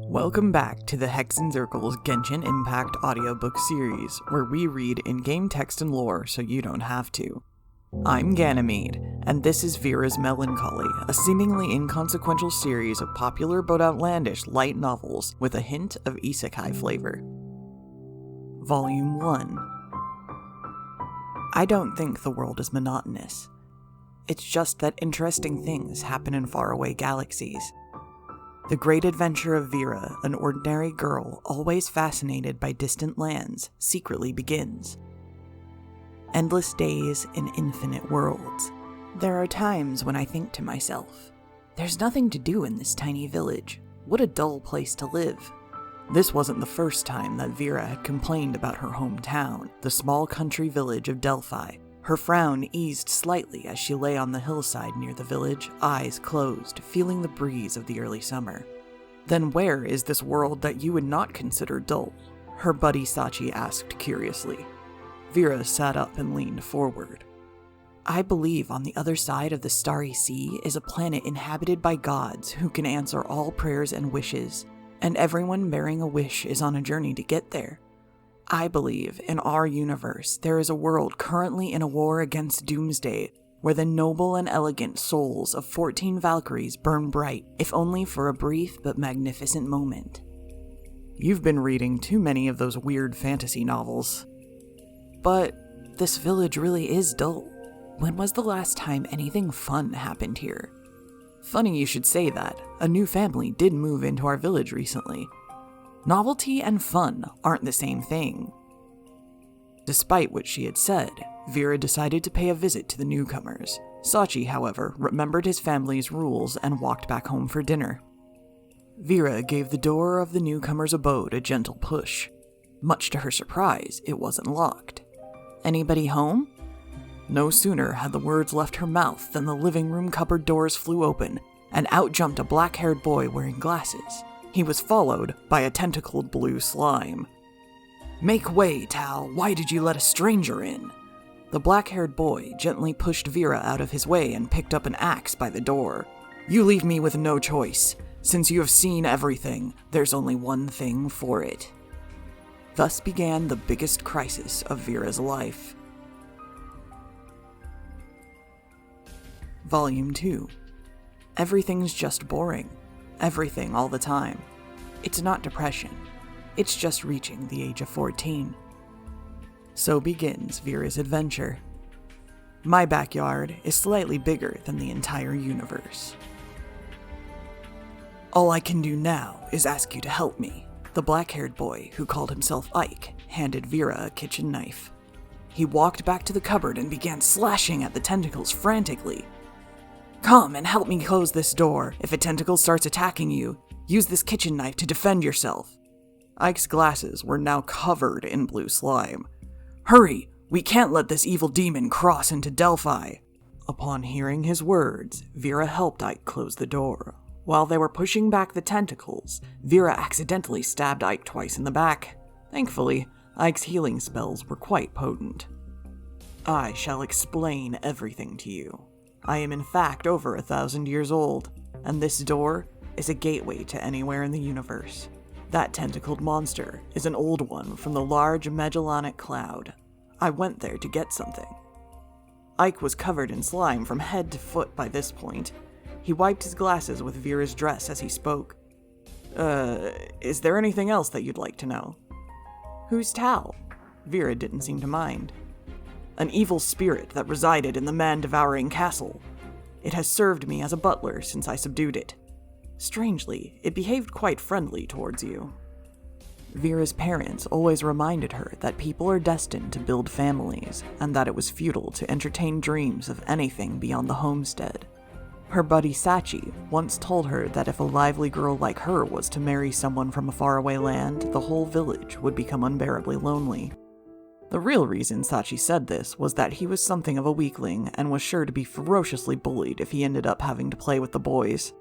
Welcome back to the Hex and Zircle's Genshin Impact audiobook series, where we read in-game text and lore so you don't have to. I'm Ganymede, and this is Vera's Melancholy, a seemingly inconsequential series of popular but outlandish light novels with a hint of isekai flavor. Volume 1. I don't think the world is monotonous. It's just that interesting things happen in faraway galaxies. The great adventure of Vera, an ordinary girl always fascinated by distant lands, secretly begins. Endless days in infinite worlds. There are times when I think to myself, there's nothing to do in this tiny village. What a dull place to live. This wasn't the first time that Vera had complained about her hometown, the small country village of Delphi. Her frown eased slightly as she lay on the hillside near the village, eyes closed, feeling the breeze of the early summer. Then where is this world that you would not consider dull? Her buddy Sachi asked curiously. Vera sat up and leaned forward. I believe on the other side of the starry sea is a planet inhabited by gods who can answer all prayers and wishes, and everyone bearing a wish is on a journey to get there. I believe in our universe there is a world currently in a war against Doomsday, where the noble and elegant souls of 14 Valkyries burn bright, if only for a brief but magnificent moment. You've been reading too many of those weird fantasy novels. But this village really is dull. When was the last time anything fun happened here? Funny you should say that. A new family did move into our village recently. Novelty and fun aren't the same thing. Despite what she had said, Vera decided to pay a visit to the newcomers. Sachi, however, remembered his family's rules and walked back home for dinner. Vera gave the door of the newcomer's abode a gentle push. Much to her surprise, it wasn't locked. Anybody home? No sooner had the words left her mouth than the living room cupboard doors flew open, and out jumped a black-haired boy wearing glasses. He was followed by a tentacled blue slime. Make way, Tal. Why did you let a stranger in? The black-haired boy gently pushed Vera out of his way and picked up an axe by the door. You leave me with no choice. Since you have seen everything, there's only one thing for it. Thus began the biggest crisis of Vera's life. Volume 2. Everything's just boring. Everything all the time. It's not depression. It's just reaching the age of 14. So begins Vera's adventure. My backyard is slightly bigger than the entire universe. All I can do now is ask you to help me. The black-haired boy, who called himself Ike, handed Vera a kitchen knife. He walked back to the cupboard and began slashing at the tentacles frantically. Come and help me close this door. If a tentacle starts attacking you, use this kitchen knife to defend yourself. Ike's glasses were now covered in blue slime. Hurry! We can't let this evil demon cross into Delphi. Upon hearing his words, Vera helped Ike close the door. While they were pushing back the tentacles, Vera accidentally stabbed Ike twice in the back. Thankfully, Ike's healing spells were quite potent. I shall explain everything to you. I am in fact over 1,000 years old, and this door is a gateway to anywhere in the universe. That tentacled monster is an old one from the large Magellanic cloud. I went there to get something. Ike was covered in slime from head to foot by this point. He wiped his glasses with Vera's dress as he spoke. Is there anything else that you'd like to know? Who's Tal? Vera didn't seem to mind. An evil spirit that resided in the man-devouring castle. It has served me as a butler since I subdued it. Strangely, it behaved quite friendly towards you. Vera's parents always reminded her that people are destined to build families, and that it was futile to entertain dreams of anything beyond the homestead. Her buddy Sachi once told her that if a lively girl like her was to marry someone from a faraway land, the whole village would become unbearably lonely. The real reason Sachi said this was that he was something of a weakling and was sure to be ferociously bullied if he ended up having to play with the boys.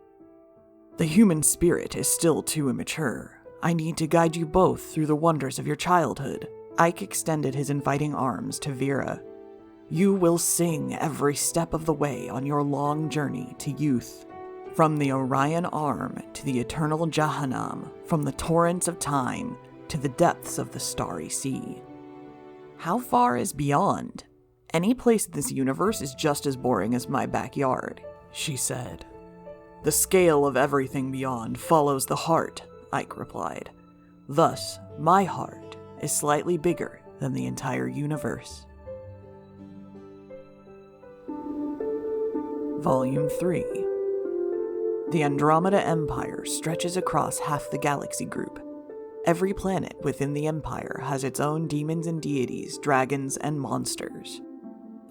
The human spirit is still too immature. I need to guide you both through the wonders of your childhood. Ike extended his inviting arms to Vera. You will sing every step of the way on your long journey to youth. From the Orion Arm to the eternal Jahannam, from the torrents of time to the depths of the starry sea. How far is beyond? Any place in this universe is just as boring as my backyard, she said. The scale of everything beyond follows the heart, Ike replied. Thus, my heart is slightly bigger than the entire universe. Volume 3. The Andromeda Empire stretches across half the galaxy group. Every planet within the Empire has its own demons and deities, dragons and monsters.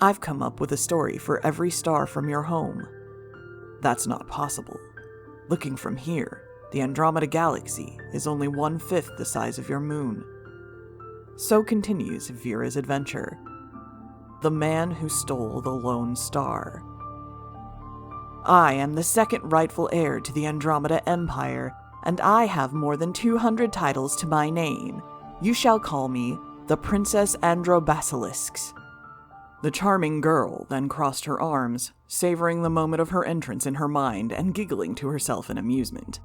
I've come up with a story for every star from your home. That's not possible. Looking from here, the Andromeda Galaxy is only 1/5 the size of your moon. So continues Vera's adventure. The Man Who Stole the Lone Star. I am the second rightful heir to the Andromeda Empire, and I have more than 200 titles to my name. You shall call me the Princess Androbasilisks. The charming girl then crossed her arms, savoring the moment of her entrance in her mind and giggling to herself in amusement.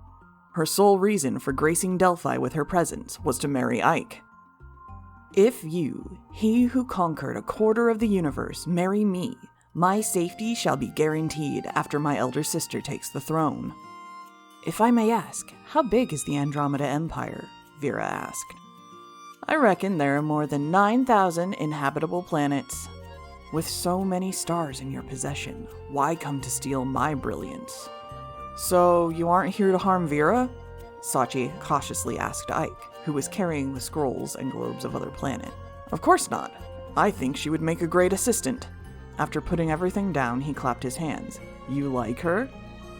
Her sole reason for gracing Delphi with her presence was to marry Ike. If you, he who conquered a quarter of the universe, marry me, my safety shall be guaranteed after my elder sister takes the throne. If I may ask, how big is the Andromeda Empire? Vera asked. I reckon there are more than 9,000 inhabitable planets. With so many stars in your possession, why come to steal my brilliance? So, you aren't here to harm Vera? Sachi cautiously asked Ike, who was carrying the scrolls and globes of other planet. Of course not. I think she would make a great assistant. After putting everything down, he clapped his hands. You like her?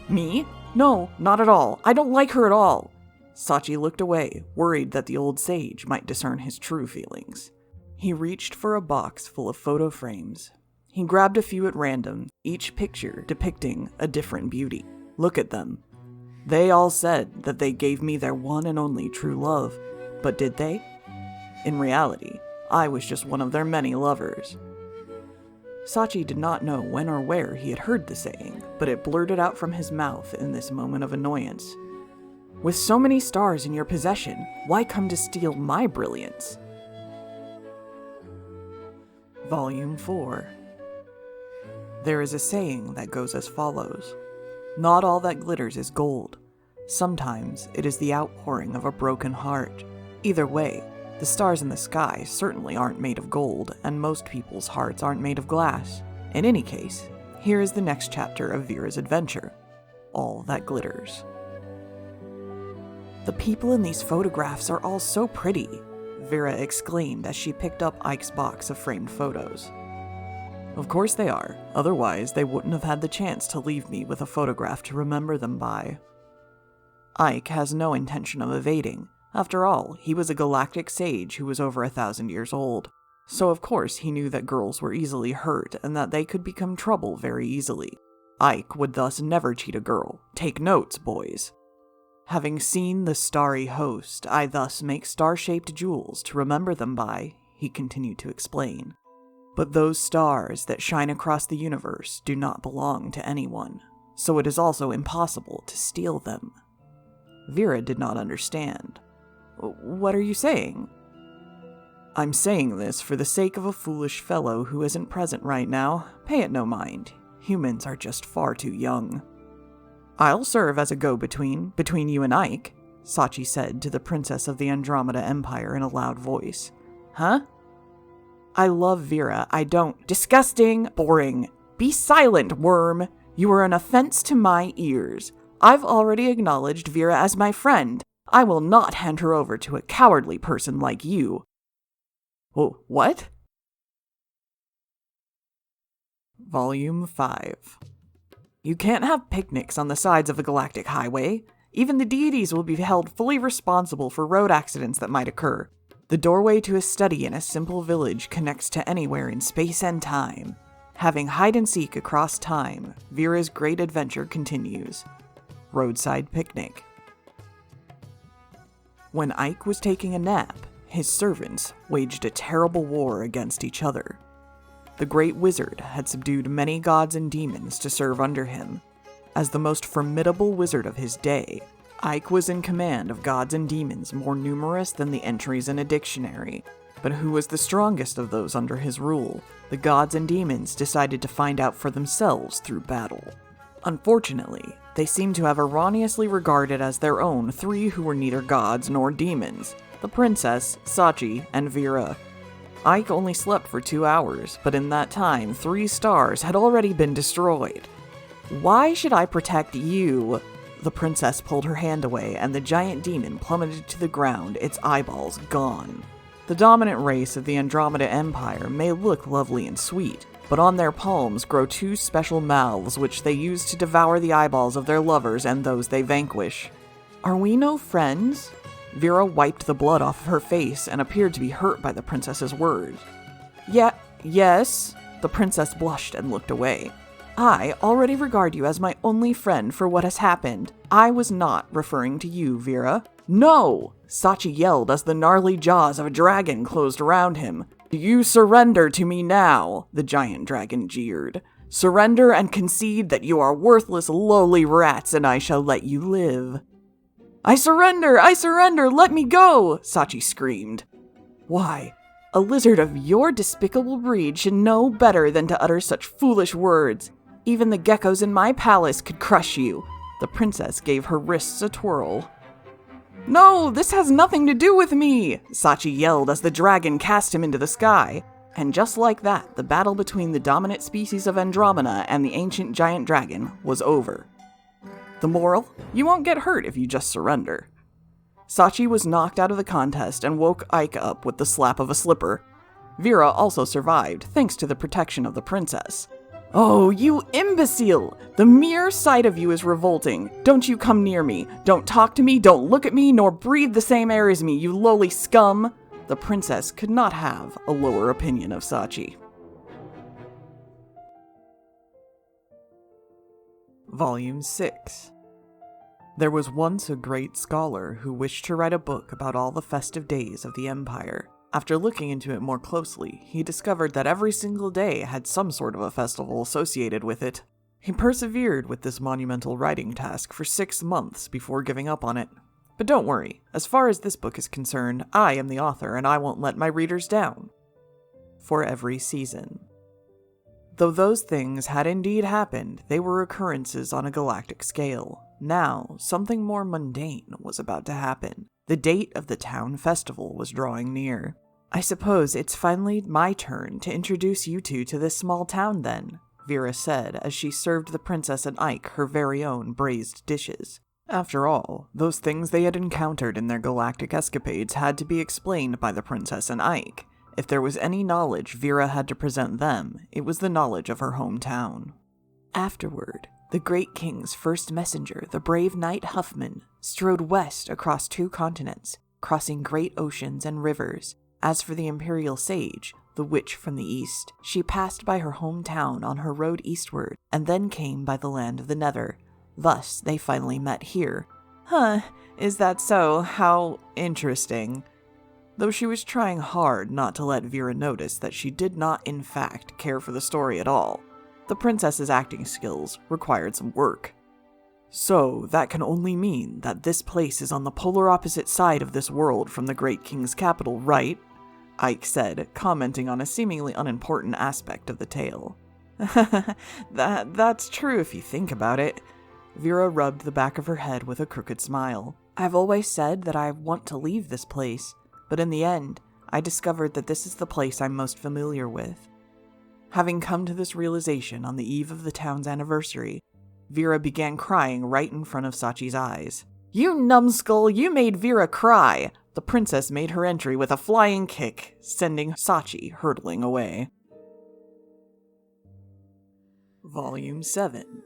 Me? No, not at all. I don't like her at all. Sachi looked away, worried that the old sage might discern his true feelings. He reached for a box full of photo frames. He grabbed a few at random, each picture depicting a different beauty. Look at them. They all said that they gave me their one and only true love, but did they? In reality, I was just one of their many lovers. Sachi did not know when or where he had heard the saying, but it blurted out from his mouth in this moment of annoyance. With so many stars in your possession, why come to steal my brilliance? Volume 4. There is a saying that goes as follows. Not all that glitters is gold. Sometimes it is the outpouring of a broken heart. Either way, the stars in the sky certainly aren't made of gold, and most people's hearts aren't made of glass. In any case, here is the next chapter of Vera's adventure. All that glitters. The people in these photographs are all so pretty, Vera exclaimed as she picked up Ike's box of framed photos. Of course they are, otherwise they wouldn't have had the chance to leave me with a photograph to remember them by. Ike has no intention of evading. After all, he was a galactic sage who was over 1,000 years old, so of course he knew that girls were easily hurt and that they could become trouble very easily. Ike would thus never cheat a girl. Take notes, boys. Having seen the starry host, I thus make star-shaped jewels to remember them by, he continued to explain. But those stars that shine across the universe do not belong to anyone, so it is also impossible to steal them. Vera did not understand. What are you saying? I'm saying this for the sake of a foolish fellow who isn't present right now. Pay it no mind. Humans are just far too young. I'll serve as a go-between between you and Ike, Sachi said to the princess of the Andromeda Empire in a loud voice. Huh? I love Vera, I don't. Disgusting, boring. Be silent, worm. You are an offense to my ears. I've already acknowledged Vera as my friend. I will not hand her over to a cowardly person like you. What? Volume 5. You can't have picnics on the sides of a galactic highway. Even the deities will be held fully responsible for road accidents that might occur. The doorway to a study in a simple village connects to anywhere in space and time. Having hide-and-seek across time, Vera's great adventure continues. Roadside picnic. When Ike was taking a nap, his servants waged a terrible war against each other. The great wizard had subdued many gods and demons to serve under him. As the most formidable wizard of his day, Ike was in command of gods and demons more numerous than the entries in a dictionary. But who was the strongest of those under his rule? The gods and demons decided to find out for themselves through battle. Unfortunately, they seem to have erroneously regarded as their own 3 who were neither gods nor demons: the princess, Sachi, and Vera. Ike only slept for 2 hours, but in that time, 3 stars had already been destroyed. Why should I protect you? The princess pulled her hand away, and the giant demon plummeted to the ground, its eyeballs gone. The dominant race of the Andromeda Empire may look lovely and sweet, but on their palms grow 2 special mouths which they use to devour the eyeballs of their lovers and those they vanquish. Are we no friends? Vera wiped the blood off of her face and appeared to be hurt by the princess's words. Yes. The princess blushed and looked away. I already regard you as my only friend for what has happened. I was not referring to you, Vera. No! Sachi yelled as the gnarly jaws of a dragon closed around him. Do you surrender to me now? The giant dragon jeered. Surrender and concede that you are worthless, lowly rats, and I shall let you live. I surrender! Let me go! Sachi screamed. Why? A lizard of your despicable breed should know better than to utter such foolish words. Even the geckos in my palace could crush you. The princess gave her wrists a twirl. No, this has nothing to do with me! Sachi yelled as the dragon cast him into the sky. And just like that, the battle between the dominant species of Andromeda and the ancient giant dragon was over. The moral? You won't get hurt if you just surrender. Sachi was knocked out of the contest and woke Ike up with the slap of a slipper. Vera also survived, thanks to the protection of the princess. Oh, you imbecile! The mere sight of you is revolting. Don't you come near me. Don't talk to me, don't look at me, nor breathe the same air as me, you lowly scum! The princess could not have a lower opinion of Sachi. Volume 6. There was once a great scholar who wished to write a book about all the festive days of the empire. After looking into it more closely, he discovered that every single day had some sort of a festival associated with it. He persevered with this monumental writing task for 6 months before giving up on it. But don't worry, as far as this book is concerned, I am the author and I won't let my readers down. For every season. Though those things had indeed happened, they were occurrences on a galactic scale. Now, something more mundane was about to happen. The date of the town festival was drawing near. I suppose it's finally my turn to introduce you two to this small town then, Vera said as she served the princess and Ike her very own braised dishes. After all, those things they had encountered in their galactic escapades had to be explained by the princess and Ike. If there was any knowledge Vera had to present them, it was the knowledge of her hometown. Afterward, the great king's first messenger, the brave knight Huffman, strode west across 2 continents, crossing great oceans and rivers. As for the imperial sage, the witch from the east, she passed by her hometown on her road eastward, and then came by the land of the Nether. Thus, they finally met here. Huh, is that so? How interesting. Though she was trying hard not to let Vera notice that she did not, in fact, care for the story at all. The princess's acting skills required some work. So, that can only mean that this place is on the polar opposite side of this world from the great king's capital, right? Ike said, commenting on a seemingly unimportant aspect of the tale. That's true if you think about it. Vera rubbed the back of her head with a crooked smile. I've always said that I want to leave this place, but in the end, I discovered that this is the place I'm most familiar with. Having come to this realization on the eve of the town's anniversary, Vera began crying right in front of Sachi's eyes. You numbskull, you made Vera cry! The princess made her entry with a flying kick, sending Sachi hurtling away. Volume 7.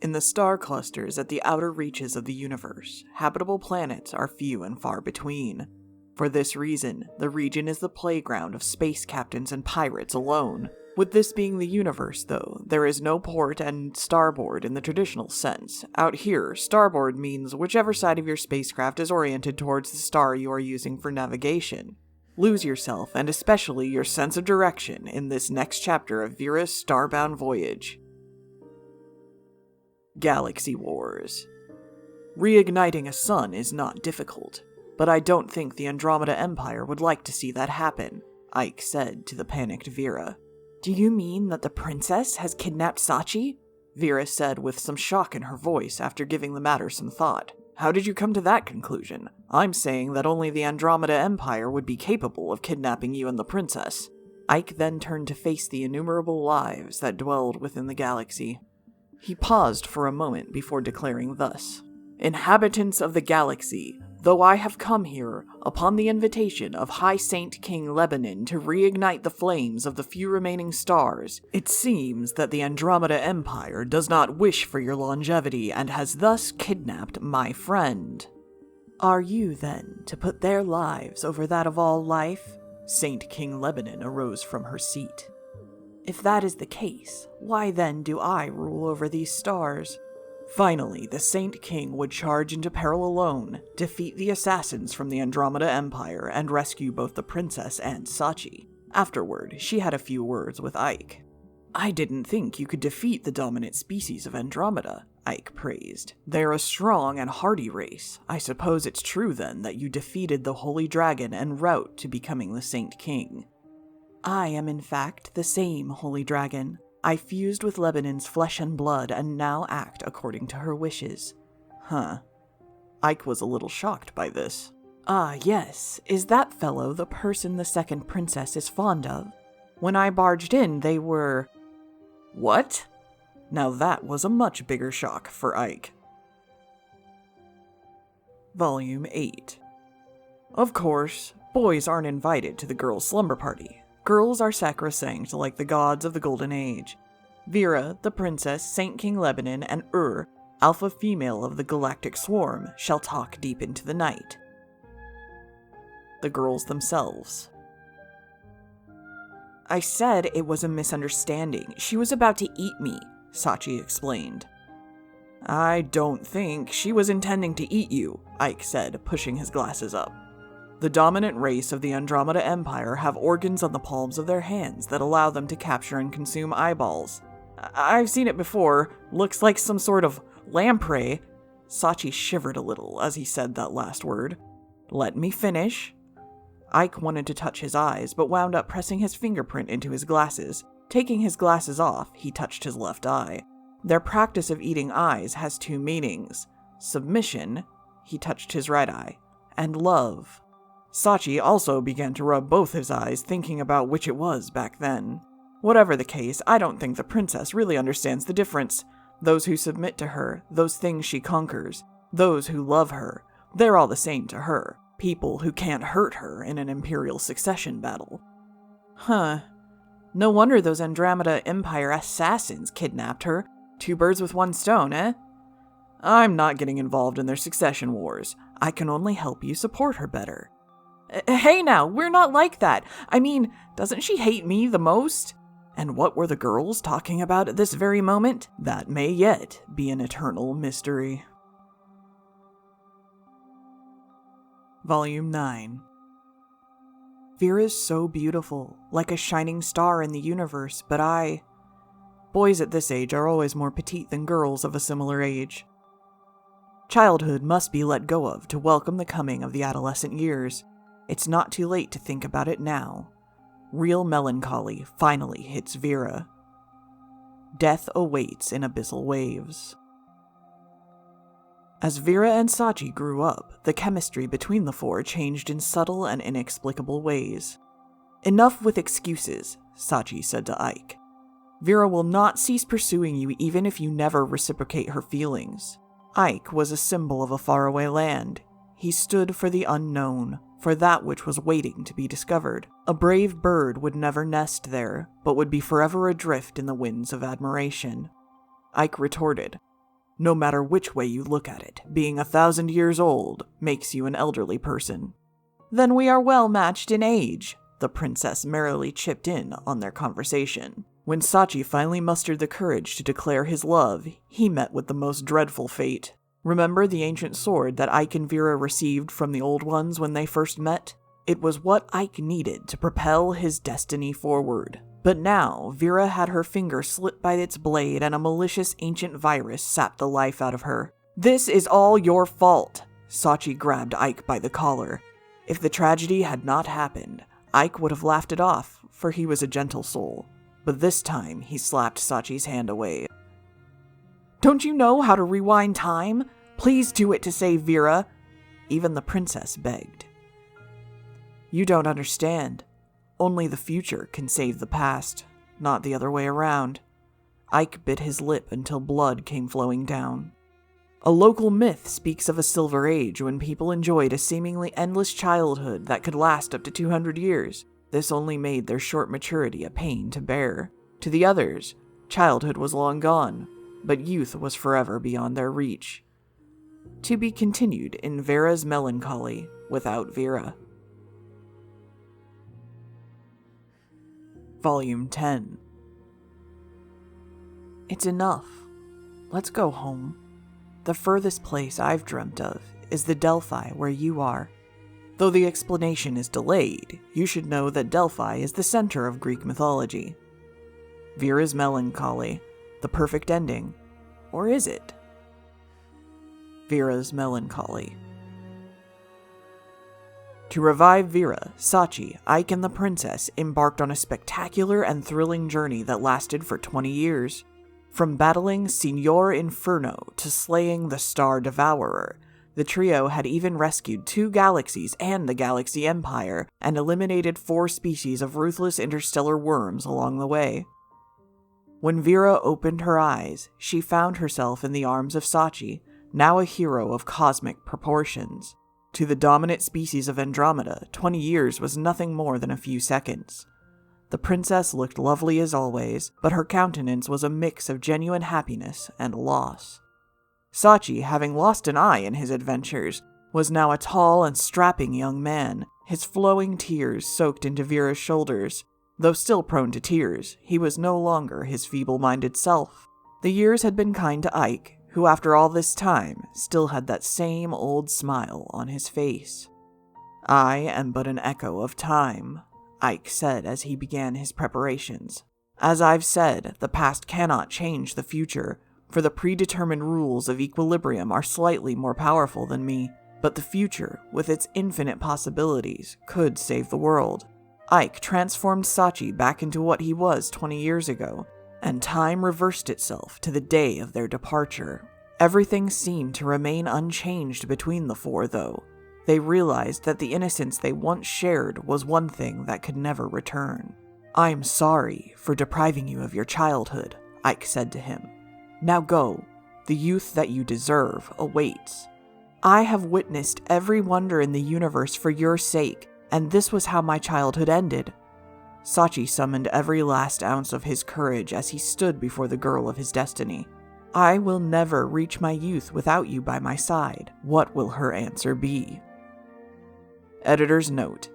In the star clusters at the outer reaches of the universe, habitable planets are few and far between. For this reason, the region is the playground of space captains and pirates alone. With this being the universe, though, there is no port and starboard in the traditional sense. Out here, starboard means whichever side of your spacecraft is oriented towards the star you are using for navigation. Lose yourself, and especially your sense of direction, in this next chapter of Vera's starbound voyage. Galaxy Wars. Reigniting a sun is not difficult, but I don't think the Andromeda Empire would like to see that happen, Ike said to the panicked Vera. Do you mean that the princess has kidnapped Sachi? Vera said with some shock in her voice after giving the matter some thought. How did you come to that conclusion? I'm saying that only the Andromeda Empire would be capable of kidnapping you and the princess. Ike then turned to face the innumerable lives that dwelled within the galaxy. He paused for a moment before declaring thus, Inhabitants of the galaxy, though I have come here upon the invitation of High Saint King Lebanon to reignite the flames of the few remaining stars, it seems that the Andromeda Empire does not wish for your longevity and has thus kidnapped my friend. Are you, then, to put their lives over that of all life? Saint King Lebanon arose from her seat. If that is the case, why then do I rule over these stars? Finally, the Saint King would charge into peril alone, defeat the assassins from the Andromeda Empire, and rescue both the princess and Sachi. Afterward, she had a few words with Ike. I didn't think you could defeat the dominant species of Andromeda, Ike praised. They're a strong and hardy race. I suppose it's true then that you defeated the Holy Dragon en route to becoming the Saint King. I am in fact the same Holy Dragon. I fused with Lebanon's flesh and blood and now act according to her wishes. Huh. Ike was a little shocked by this. Ah, yes. Is that fellow the person the second princess is fond of? When I barged in, they were... What? Now that was a much bigger shock for Ike. Volume 8. Of course, boys aren't invited to the girls' slumber party. Girls are sacrosanct like the gods of the Golden Age. Vera, the princess, Saint King Lebanon, and alpha female of the galactic swarm, shall talk deep into the night. The girls themselves. I said it was a misunderstanding. She was about to eat me, Sachi explained. I don't think she was intending to eat you, Ike said, pushing his glasses up. The dominant race of the Andromeda Empire have organs on the palms of their hands that allow them to capture and consume eyeballs. I've seen it before. Looks like some sort of lamprey. Sachi shivered a little as he said that last word. Let me finish. Ike wanted to touch his eyes, but wound up pressing his fingerprint into his glasses. Taking his glasses off, he touched his left eye. Their practice of eating eyes has two meanings. Submission, he touched his right eye, and love. Sachi also began to rub both his eyes, thinking about which it was back then. Whatever the case, I don't think the princess really understands the difference. Those who submit to her, those things she conquers, those who love her, they're all the same to her. People who can't hurt her in an imperial succession battle. Huh. No wonder those Andromeda Empire assassins kidnapped her. 2 birds with 1 stone, eh? I'm not getting involved in their succession wars. I can only help you support her better. Hey now, we're not like that. I mean, doesn't she hate me the most? And what were the girls talking about at this very moment? That may yet be an eternal mystery. Volume 9. Vera's so beautiful, like a shining star in the universe, but Boys at this age are always more petite than girls of a similar age. Childhood must be let go of to welcome the coming of the adolescent years. It's not too late to think about it now. Real melancholy finally hits Vera. Death awaits in abyssal waves. As Vera and Sachi grew up, the chemistry between the four changed in subtle and inexplicable ways. Enough with excuses, Sachi said to Ike. Vera will not cease pursuing you even if you never reciprocate her feelings. Ike was a symbol of a faraway land. He stood for the unknown, for that which was waiting to be discovered. A brave bird would never nest there, but would be forever adrift in the winds of admiration. Ike retorted, no matter which way you look at it, being 1,000 years old makes you an elderly person. Then we are well matched in age, the princess merrily chipped in on their conversation. When Sachi finally mustered the courage to declare his love, he met with the most dreadful fate. Remember the ancient sword that Ike and Vera received from the Old Ones when they first met? It was what Ike needed to propel his destiny forward, But now, Vera had her finger slit by its blade and a malicious ancient virus sapped the life out of her. "This is all your fault!" Sachi grabbed Ike by the collar. If the tragedy had not happened, Ike would have laughed it off, for he was a gentle soul. But this time, he slapped Sachi's hand away. "Don't you know how to rewind time? Please do it to save Vera!" Even the princess begged. "You don't understand. Only the future can save the past, not the other way around." Ike bit his lip until blood came flowing down. A local myth speaks of a silver age when people enjoyed a seemingly endless childhood that could last up to 200 years. This only made their short maturity a pain to bear. To the others, childhood was long gone, but youth was forever beyond their reach. To be continued in Vera's Melancholy without Vera. Volume 10. It's enough. Let's go home. The furthest place I've dreamt of is the Delphi where you are. Though the explanation is delayed, you should know that Delphi is the center of Greek mythology. Vera's Melancholy, the perfect ending. Or is it? Vera's Melancholy. To revive Vera, Sachi, Ike, and the princess embarked on a spectacular and thrilling journey that lasted for 20 years. From battling Signor Inferno to slaying the Star Devourer, the trio had even rescued 2 galaxies and the Galaxy Empire, and eliminated 4 species of ruthless interstellar worms along the way. When Vera opened her eyes, she found herself in the arms of Sachi, now a hero of cosmic proportions. To the dominant species of Andromeda, 20 years was nothing more than a few seconds. The princess looked lovely as always, but her countenance was a mix of genuine happiness and loss. Sachi, having lost an eye in his adventures, was now a tall and strapping young man, his flowing tears soaked into Vera's shoulders. Though still prone to tears, he was no longer his feeble-minded self. The years had been kind to Ike, who after all this time still had that same old smile on his face. "I am but an echo of time," Ike said as he began his preparations. "As I've said, the past cannot change the future, for the predetermined rules of equilibrium are slightly more powerful than me, but the future, with its infinite possibilities, could save the world." Ike transformed Sachi back into what he was 20 years ago, and time reversed itself to the day of their departure. Everything seemed to remain unchanged between the 4, though. They realized that the innocence they once shared was one thing that could never return. "I'm sorry for depriving you of your childhood," Ike said to him. "Now go. The youth that you deserve awaits. I have witnessed every wonder in the universe for your sake, and this was how my childhood ended." Sachi summoned every last ounce of his courage as he stood before the girl of his destiny. "I will never reach my youth without you by my side." What will her answer be? Editor's note: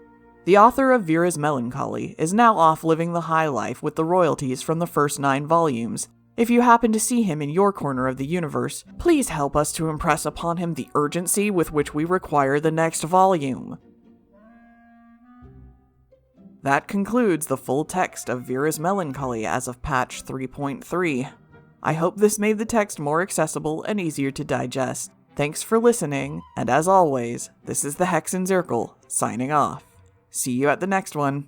the author of Vera's Melancholy is now off living the high life with the royalties from the first 9 volumes. If you happen to see him in your corner of the universe, please help us to impress upon him the urgency with which we require the next volume. That concludes the full text of Vera's Melancholy as of patch 3.3. I hope this made the text more accessible and easier to digest. Thanks for listening, and as always, this is the Hexen Zirkel, signing off. See you at the next one.